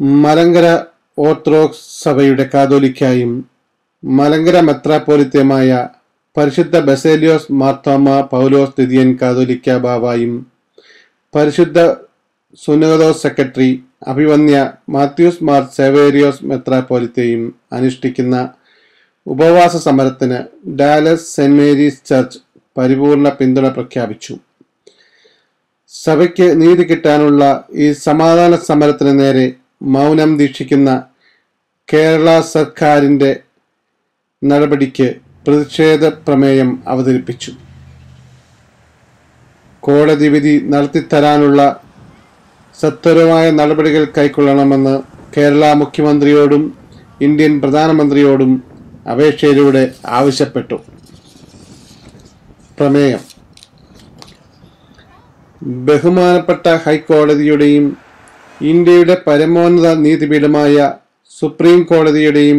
Malankara orthodox സഭയുടെ കാതോലിക്കായും മലങ്കര മെത്രാപ്പോലിത്തയുമായ പരിശുദ്ധ ബസേലിയോസ് മാർത്തോമ പൗലോസ് ദ്വിതീയൻ കാതോലിക്ക ബാവായും പരിശുദ്ധ സുനോദോസ് സെക്രട്ടറി അഭിവന്യ മാത്യൂസ് മാർ സേവേരിയോസ് മെത്രാപ്പോലിത്തയും അനുഷ്ഠിക്കുന്ന ഉപവാസ സമരത്തിന് ഡാലസ് സെന്റ് മേരീസ് ചർച്ച് പരിപൂർണ പിന്തുണ പ്രഖ്യാപിച്ചു. സഭയ്ക്ക് നീതി കിട്ടാനുള്ള ഈ സമാധാന സമരത്തിന് നേരെ മൗനം ദീക്ഷിക്കുന്ന കേരള സർക്കാരിൻ്റെ നടപടിക്ക് പ്രതിഷേധ പ്രമേയം അവതരിപ്പിച്ചു. കോടതി വിധി നടത്തിത്തരാനുള്ള സത്വരമായ നടപടികൾ കൈക്കൊള്ളണമെന്ന് കേരള മുഖ്യമന്ത്രിയോടും ഇന്ത്യൻ പ്രധാനമന്ത്രിയോടും അപേക്ഷയിലൂടെ ആവശ്യപ്പെട്ടു. പ്രമേയം: ബഹുമാനപ്പെട്ട ഹൈക്കോടതിയുടെയും ഇന്ത്യയുടെ പരമോന്നത നീതിപീഠമായ സുപ്രീം കോടതിയുടെയും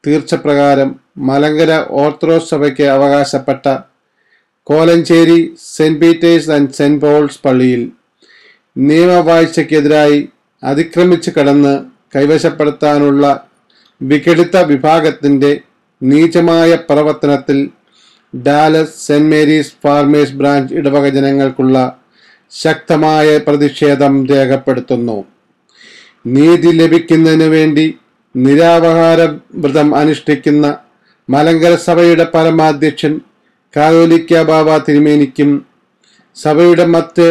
തീർച്ചപ്രകാരം മലങ്കര ഓർത്തഡോക്സ് സഭയ്ക്ക് അവകാശപ്പെട്ട Kolenchery Saint Peter's and Saint Paul's പള്ളിയിൽ നിയമവാഴ്ചയ്ക്കെതിരായി അതിക്രമിച്ച് കടന്ന് കൈവശപ്പെടുത്താനുള്ള വിഘടിത വിഭാഗത്തിൻ്റെ നീചമായ പ്രവർത്തനത്തിൽ Dallas Saint Mary's Farmers Branch ഇടവക ജനങ്ങൾക്കുള്ള ശക്തമായ പ്രതിഷേധം രേഖപ്പെടുത്തുന്നു. നീതി ലഭിക്കുന്നതിനു വേണ്ടി നിരാഹാര വ്രതം അനുഷ്ഠിക്കുന്ന മലങ്കര സഭയുടെ പരമാധ്യക്ഷൻ കാതോലിക്ക ബാവ തിരുമേനിക്കും സഭയുടെ മറ്റ്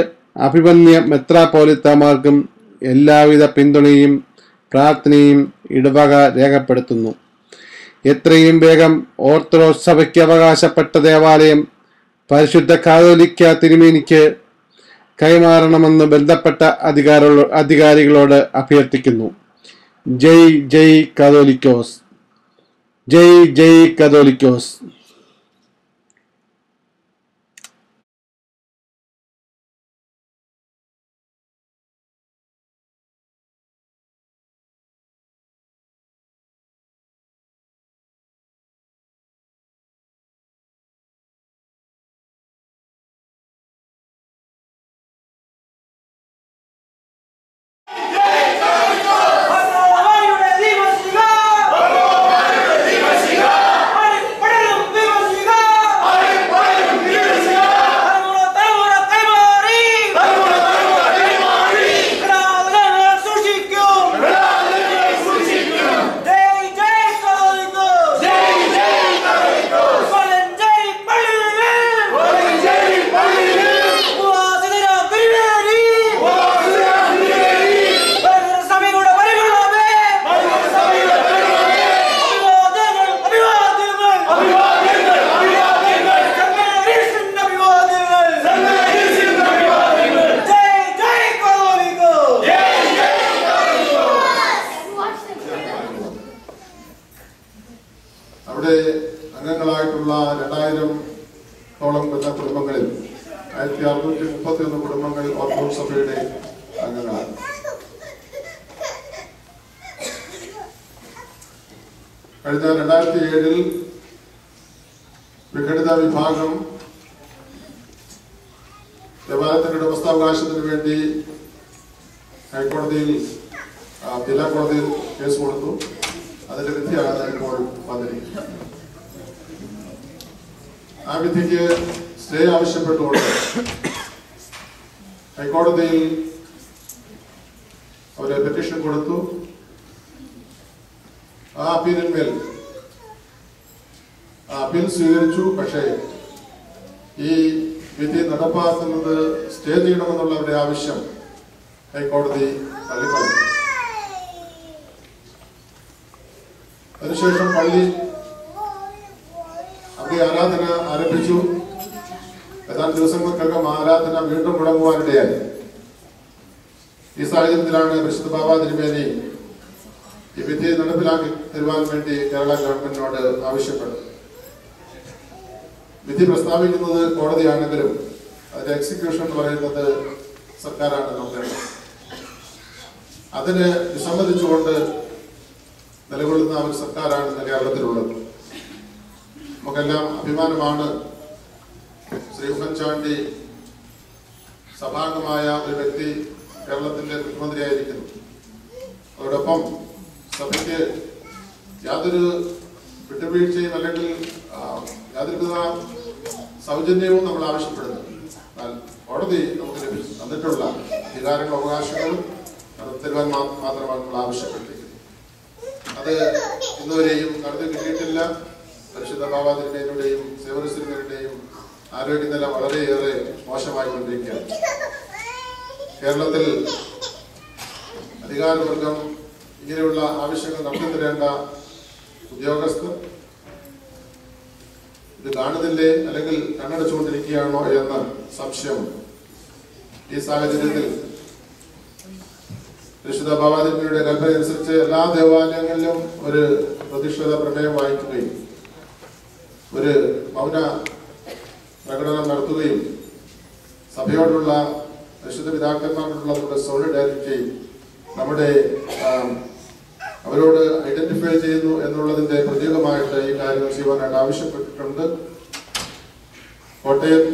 അഭിവന്യ മെത്രാപ്പോലിത്തമാർക്കും എല്ലാവിധ പിന്തുണയും പ്രാർത്ഥനയും ഇടവക രേഖപ്പെടുത്തുന്നു. എത്രയും വേഗം ഓർത്തഡോക്സ് സഭയ്ക്ക് അവകാശപ്പെട്ട ദേവാലയം പരിശുദ്ധ കാതോലിക്ക തിരുമേനിക്ക് കൈമാറണമെന്ന് ബന്ധപ്പെട്ട അധികാരികളോട് അഭ്യർത്ഥിക്കുന്നു. ജയ് ജയ് കാതോലിക്കോസ്, ജയ് ജയ് കാതോലിക്കോസ്. അവിടെ അംഗങ്ങളായിട്ടുള്ള 2000-ഓളം വരുന്ന കുടുംബങ്ങളിൽ 1631 കുടുംബങ്ങൾ ഓർത്തഡോക്സ് സഭയുടെ അംഗങ്ങളാണ്. കഴിഞ്ഞ 2007 വിഘടിത വിഭാഗം ദേവാലയത്തിന്റെ ഉടമസ്ഥാവകാശത്തിന് വേണ്ടി ഹൈക്കോടതിയിൽ ജില്ലാ കോടതിയിൽ കേസ് കൊടുത്തു. അതിന്റെ വിധിയാണ് ഇപ്പോൾ വന്നിരിക്കുന്നത്. ആ വിധിക്ക് സ്റ്റേ ആവശ്യപ്പെട്ടുകൊണ്ട് ഹൈക്കോടതിയിൽ അവര് പെറ്റീഷൻ കൊടുത്തു. ആ അപ്പീലിന്മേൽ അപ്പീൽ സ്വീകരിച്ചു. പക്ഷേ ഈ വിധി നടപ്പാക്കുന്നത് സ്റ്റേ ചെയ്യണമെന്നുള്ള അവരുടെ ആവശ്യം ഹൈക്കോടതി തള്ളിക്കളഞ്ഞു. അതിനുശേഷം പള്ളി അവിടെ ആരാധന ആരംഭിച്ചു. ഏതാനും ദിവസങ്ങൾക്കകം ആരാധന വീണ്ടും മുടങ്ങുവാനിടയായി. ഈ സാഹചര്യത്തിലാണ് പരിശുദ്ധ ബാവ തിരുമേനി ഈ വിധി നടപ്പിലാക്കി തരുവാൻ വേണ്ടി കേരള ഗവൺമെന്റിനോട് ആവശ്യപ്പെട്ടു. വിധി പ്രസ്താവിക്കുന്നത് കോടതിയാണെങ്കിലും അതിന്റെ എക്സിക്യൂഷൻ എന്ന് പറയുന്നത് സർക്കാരാണ് നോക്കേണ്ടത്. അതിന് വിസമ്മതിച്ചുകൊണ്ട് നിലകൊള്ളുന്ന ഒരു സർക്കാരാണ് ഇന്ന് കേരളത്തിലുള്ളത്. നമുക്കെല്ലാം അഭിമാനമാണ് ശ്രീ ഉമ്മൻചാണ്ടി സഭാംഗമായ ഒരു വ്യക്തി കേരളത്തിന്റെ മുഖ്യമന്ത്രിയായിരിക്കുന്നു. അതോടൊപ്പം സഭയ്ക്ക് യാതൊരു വിട്ടുവീഴ്ചയും അല്ലെങ്കിൽ യാതൊരുവിധ സൗജന്യവും നമ്മൾ ആവശ്യപ്പെടുന്നു. എന്നാൽ കോടതി നമുക്ക് തന്നിട്ടുള്ള അധികാരങ്ങളും അവകാശങ്ങളും നടത്തരുവാൻ മാത്രമാണ് നമ്മൾ ആവശ്യപ്പെട്ടിരിക്കുന്നത്. അത് ഇന്നുവരെയും നടത്തി കിട്ടിയിട്ടില്ല. പരിശുദ്ധ ബാബാതിരുമേനിയുടെയും സേവനസിരുമേനിയുടെയും ആരോഗ്യനില വളരെയേറെ മോശമായിക്കൊണ്ടിരിക്കുകയാണ്. കേരളത്തിൽ അധികാരവർഗം ഇങ്ങനെയുള്ള ആവശ്യങ്ങൾ നടത്തിത്തരേണ്ട ഉദ്യോഗസ്ഥർ ഇത് കാണുന്നില്ലേ, അല്ലെങ്കിൽ കണ്ണടച്ചുകൊണ്ടിരിക്കുകയാണോ എന്ന സംശയമുണ്ട്. ഈ സാഹചര്യത്തിൽ പരിശുദ്ധ ബാബാതിരുമേനിയുടെ കൽപ്പന അനുസരിച്ച് എല്ലാ ദേവാലയങ്ങളിലും ഒരു പ്രതിഷേധ പ്രമേയം വായിക്കുകയും ഒരു മൗന പ്രകടനം നടത്തുകയും സഭയോടുള്ള പരിശുദ്ധ പിതാക്കന്മാരോടുള്ള നമ്മുടെ സോളിഡാരിറ്റി നമ്മുടെ അവരോട് ഐഡന്റിഫൈ ചെയ്യുന്നു എന്നുള്ളതിന്റെ പ്രതീകമായിട്ട് ഈ കാര്യങ്ങൾ ചെയ്യുവാനായിട്ട് ആവശ്യപ്പെട്ടിട്ടുണ്ട്. കോട്ടയം